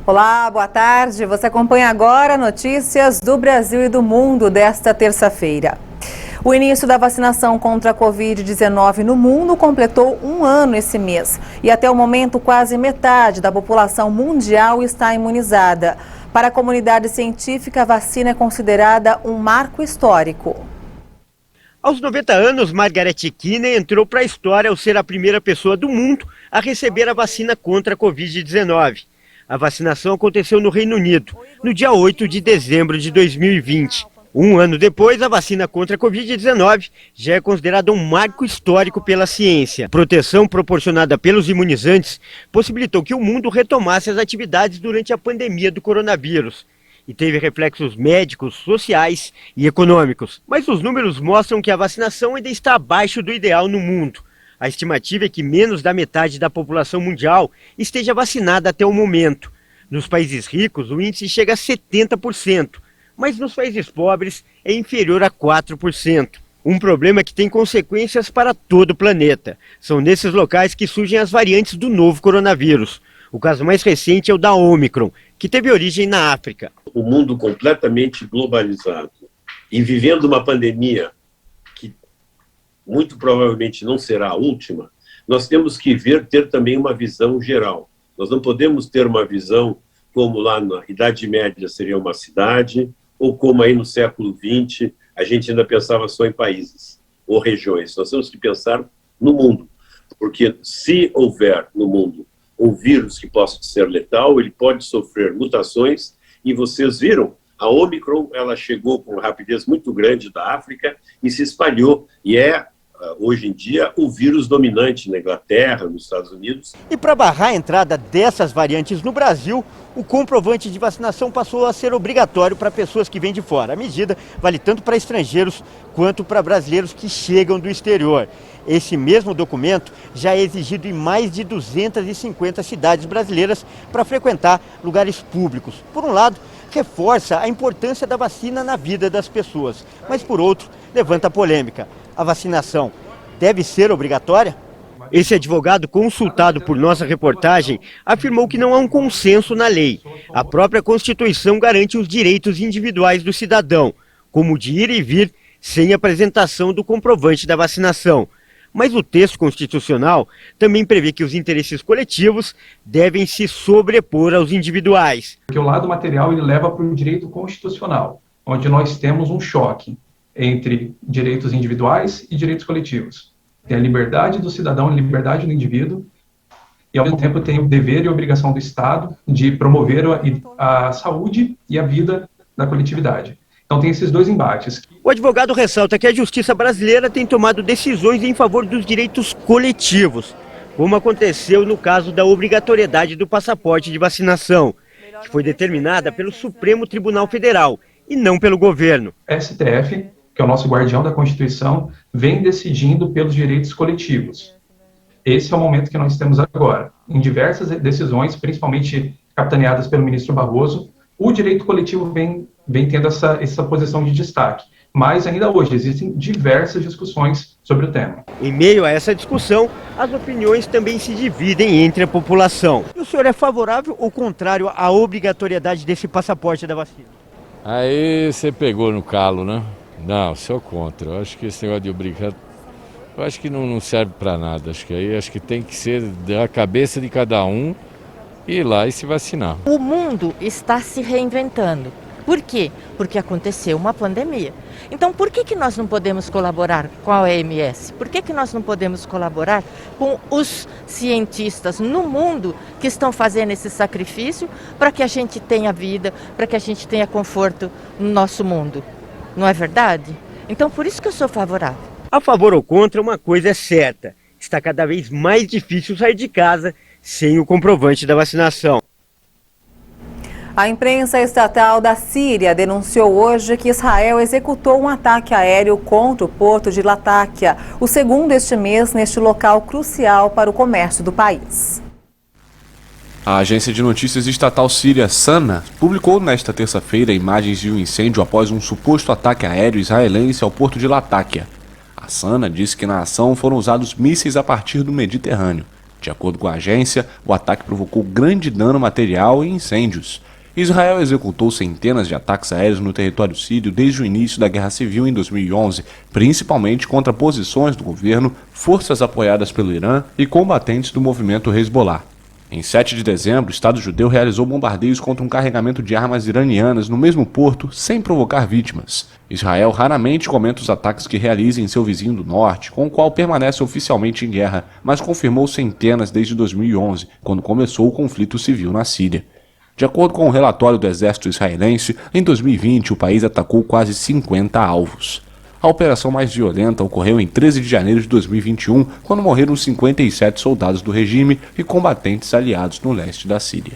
Olá, boa tarde. Você acompanha agora notícias do Brasil e do mundo desta terça-feira. O início da vacinação contra a Covid-19 no mundo completou um ano esse mês. E até o momento, quase metade da população mundial está imunizada. Para a comunidade científica, a vacina é considerada um marco histórico. Aos 90 anos, Margaret Kinney entrou para a história ao ser a primeira pessoa do mundo a receber a vacina contra a Covid-19. A vacinação aconteceu no Reino Unido, no dia 8 de dezembro de 2020. Um ano depois, a vacina contra a Covid-19 já é considerada um marco histórico pela ciência. A proteção proporcionada pelos imunizantes possibilitou que o mundo retomasse as atividades durante a pandemia do coronavírus e teve reflexos médicos, sociais e econômicos. Mas os números mostram que a vacinação ainda está abaixo do ideal no mundo. A estimativa é que menos da metade da população mundial esteja vacinada até o momento. Nos países ricos, o índice chega a 70%, mas nos países pobres é inferior a 4%. Um problema que tem consequências para todo o planeta. São nesses locais que surgem as variantes do novo coronavírus. O caso mais recente é o da Ômicron, que teve origem na África. O mundo completamente globalizado e vivendo uma pandemia que muito provavelmente não será a última, nós temos que ter também uma visão geral. Nós não podemos ter uma visão como lá na Idade Média seria uma cidade, ou como aí no século XX a gente ainda pensava só em países ou regiões. Nós temos que pensar no mundo, porque se houver no mundo um vírus que possa ser letal, ele pode sofrer mutações, e vocês viram, a Ômicron, ela chegou com uma rapidez muito grande da África e se espalhou, e hoje em dia, o vírus dominante na Inglaterra, nos Estados Unidos. E para barrar a entrada dessas variantes no Brasil, o comprovante de vacinação passou a ser obrigatório para pessoas que vêm de fora. A medida vale tanto para estrangeiros quanto para brasileiros que chegam do exterior. Esse mesmo documento já é exigido em mais de 250 cidades brasileiras para frequentar lugares públicos. Por um lado, reforça a importância da vacina na vida das pessoas, mas por outro, levanta a polêmica. A vacinação deve ser obrigatória? Esse advogado, consultado por nossa reportagem, afirmou que não há um consenso na lei. A própria Constituição garante os direitos individuais do cidadão, como o de ir e vir sem apresentação do comprovante da vacinação. Mas o texto constitucional também prevê que os interesses coletivos devem se sobrepor aos individuais. Porque o lado material ele leva para o direito constitucional, onde nós temos um choque entre direitos individuais e direitos coletivos. Tem a liberdade do cidadão, a liberdade do indivíduo, e ao mesmo tempo tem o dever e a obrigação do Estado de promover a saúde e a vida da coletividade. Então tem esses dois embates. O advogado ressalta que a justiça brasileira tem tomado decisões em favor dos direitos coletivos, como aconteceu no caso da obrigatoriedade do passaporte de vacinação, que foi determinada pelo Supremo Tribunal Federal e não pelo governo. STF, que é o nosso guardião da Constituição, vem decidindo pelos direitos coletivos. Esse é o momento que nós temos agora. Em diversas decisões, principalmente capitaneadas pelo ministro Barroso, o direito coletivo vem tendo essa posição de destaque. Mas ainda hoje existem diversas discussões sobre o tema. Em meio a essa discussão, as opiniões também se dividem entre a população. E o senhor é favorável ou contrário à obrigatoriedade desse passaporte da vacina? Aí você pegou no calo, né? Não, sou contra. Eu acho que esse negócio de obrigatório, eu acho que não serve para nada. Acho que tem que ser da cabeça de cada um ir lá e se vacinar. O mundo está se reinventando. Por quê? Porque aconteceu uma pandemia. Então, por que nós não podemos colaborar com a OMS? Por que nós não podemos colaborar com os cientistas no mundo que estão fazendo esse sacrifício para que a gente tenha vida, para que a gente tenha conforto no nosso mundo? Não é verdade? Então, por isso que eu sou favorável. A favor ou contra, uma coisa é certa: está cada vez mais difícil sair de casa sem o comprovante da vacinação. A imprensa estatal da Síria denunciou hoje que Israel executou um ataque aéreo contra o porto de Latáquia, o segundo este mês neste local crucial para o comércio do país. A agência de notícias estatal síria SANA publicou nesta terça-feira imagens de um incêndio após um suposto ataque aéreo israelense ao porto de Latáquia. A SANA disse que na ação foram usados mísseis a partir do Mediterrâneo. De acordo com a agência, o ataque provocou grande dano material e incêndios. Israel executou centenas de ataques aéreos no território sírio desde o início da Guerra Civil em 2011, principalmente contra posições do governo, forças apoiadas pelo Irã e combatentes do movimento Hezbollah. Em 7 de dezembro, o Estado judeu realizou bombardeios contra um carregamento de armas iranianas no mesmo porto, sem provocar vítimas. Israel raramente comenta os ataques que realiza em seu vizinho do norte, com o qual permanece oficialmente em guerra, mas confirmou centenas desde 2011, quando começou o conflito civil na Síria. De acordo com o relatório do exército israelense, em 2020 o país atacou quase 50 alvos. A operação mais violenta ocorreu em 13 de janeiro de 2021, quando morreram 57 soldados do regime e combatentes aliados no leste da Síria.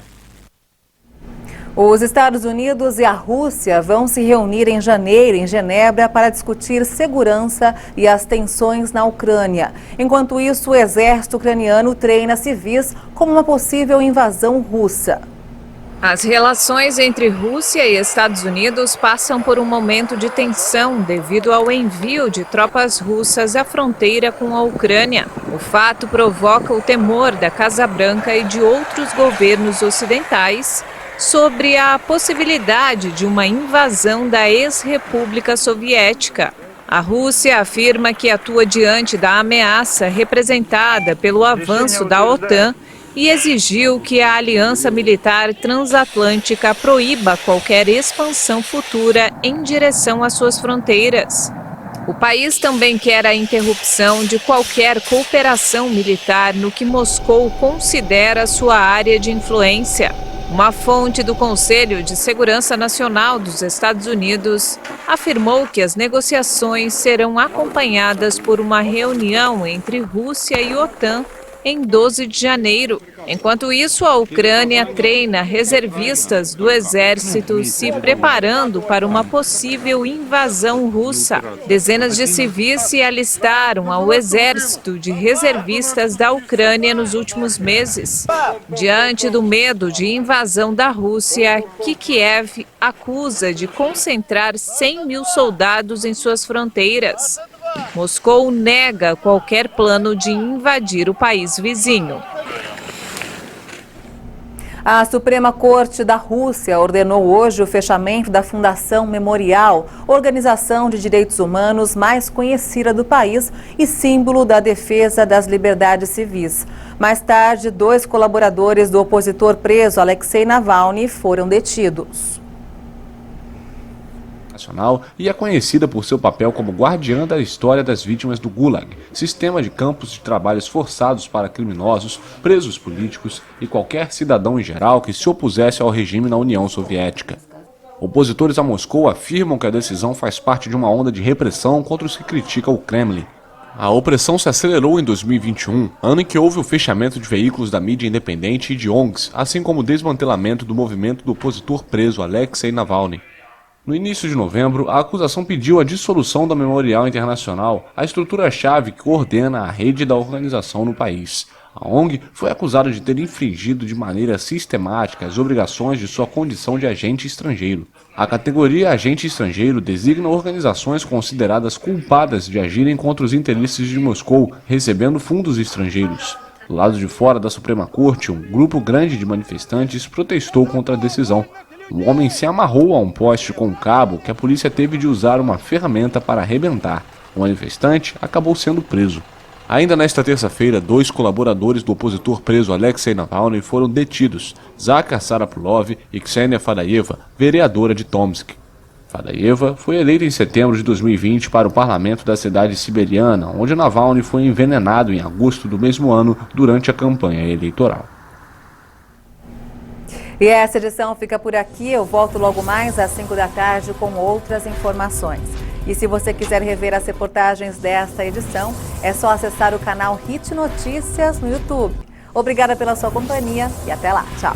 Os Estados Unidos e a Rússia vão se reunir em janeiro em Genebra para discutir segurança e as tensões na Ucrânia. Enquanto isso, o exército ucraniano treina civis como uma possível invasão russa. As relações entre Rússia e Estados Unidos passam por um momento de tensão devido ao envio de tropas russas à fronteira com a Ucrânia. O fato provoca o temor da Casa Branca e de outros governos ocidentais sobre a possibilidade de uma invasão da ex-República Soviética. A Rússia afirma que atua diante da ameaça representada pelo avanço da OTAN e exigiu que a Aliança Militar Transatlântica proíba qualquer expansão futura em direção às suas fronteiras. O país também quer a interrupção de qualquer cooperação militar no que Moscou considera sua área de influência. Uma fonte do Conselho de Segurança Nacional dos Estados Unidos afirmou que as negociações serão acompanhadas por uma reunião entre Rússia e OTAN em 12 de janeiro. Enquanto isso, a Ucrânia treina reservistas do exército se preparando para uma possível invasão russa. Dezenas de civis se alistaram ao exército de reservistas da Ucrânia nos últimos meses. Diante do medo de invasão da Rússia, que Kiev acusa de concentrar 100 mil soldados em suas fronteiras. Moscou nega qualquer plano de invadir o país vizinho. A Suprema Corte da Rússia ordenou hoje o fechamento da Fundação Memorial, organização de direitos humanos mais conhecida do país e símbolo da defesa das liberdades civis. Mais tarde, 2 colaboradores do opositor preso Alexei Navalny foram detidos. E é conhecida por seu papel como guardiã da história das vítimas do Gulag, sistema de campos de trabalhos forçados para criminosos, presos políticos e qualquer cidadão em geral que se opusesse ao regime na União Soviética. Opositores a Moscou afirmam que a decisão faz parte de uma onda de repressão contra os que criticam o Kremlin. A opressão se acelerou em 2021, ano em que houve o fechamento de veículos da mídia independente e de ONGs, assim como o desmantelamento do movimento do opositor preso Alexei Navalny. No início de novembro, a acusação pediu a dissolução da Memorial Internacional, a estrutura-chave que coordena a rede da organização no país. A ONG foi acusada de ter infringido de maneira sistemática as obrigações de sua condição de agente estrangeiro. A categoria agente estrangeiro designa organizações consideradas culpadas de agirem contra os interesses de Moscou, recebendo fundos estrangeiros. Do lado de fora da Suprema Corte, um grupo grande de manifestantes protestou contra a decisão. O homem se amarrou a um poste com um cabo que a polícia teve de usar uma ferramenta para arrebentar. O manifestante acabou sendo preso. Ainda nesta terça-feira, 2 colaboradores do opositor preso Alexei Navalny foram detidos, Zakar Sarapulov e Ksenia Fadayeva, vereadora de Tomsk. Fadayeva foi eleita em setembro de 2020 para o parlamento da cidade siberiana, onde Navalny foi envenenado em agosto do mesmo ano durante a campanha eleitoral. E essa edição fica por aqui. Eu volto logo mais às 5 da tarde com outras informações. E se você quiser rever as reportagens desta edição, é só acessar o canal Hit Notícias no YouTube. Obrigada pela sua companhia e até lá. Tchau.